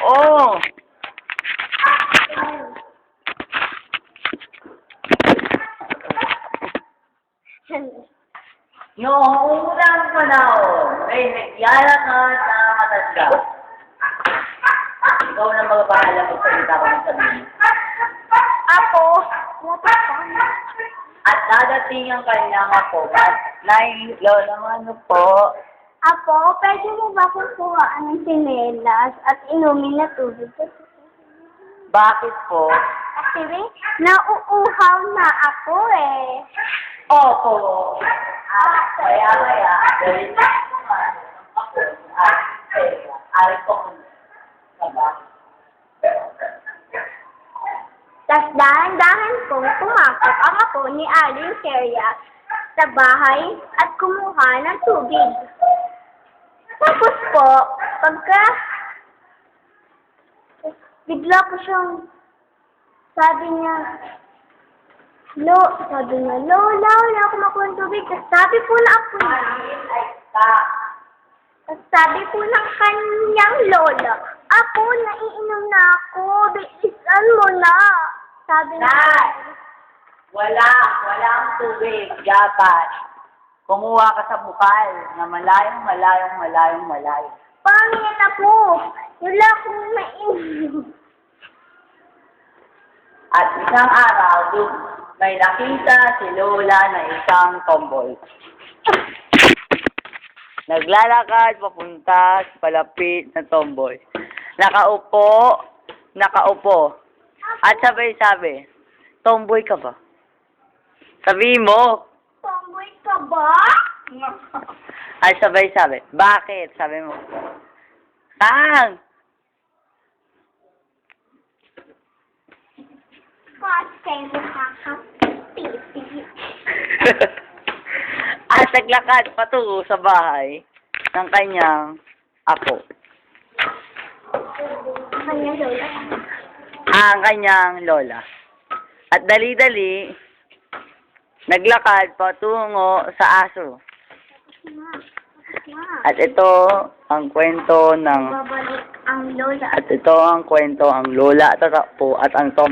Oh! Noong unang panahon, may nagyara ka na matanda. Ikaw na magpapahala magsalita ko ng sabihin. Ako. At dadating ang kanyang apo at lolang ano po. Apo, pwede mo ba kukuhaan ng sinelas at inumin na tubig? Bakit po? Kasi nauuhaw na ako eh. Opo. At kaya, galit ko nga ako at ay po ba? Tas dahan-dahan pong pumasok ang apo ni Aling Celia sa bahay at kumuha ng tubig. Tapos po, bigla ko siyang, sabi niya, Lola, wala ako makuha ng tubig. Tapos sabi po na ako Tapos sabi po ng kanyang lola, Apo, naiinom na ako. Bilisan mo na. Sabi niya. Walang tubig. Dapat kumuha ka sa bukal na malayong. Pangin na po. Wala akong mainom. At isang araw, may nakita si Lola na isang tomboy. Naglalakad papunta sa palapit na tomboy. Nakaupo. At sabay-sabi, tomboy ka ba? Sabi mo. Tomboy ka ba? At sabay-sabi, bakit? Sabi mo. Tang! Kasi nakakapipig. At naglakad patungo sa bahay ng kanyang apo. Kanya lola. Ang kanyang lola. At dali-dali, naglakad patungo sa aso. At ito ang kwento ng... Babalik ang lola. At ito ang kwento ang lola at apo at ang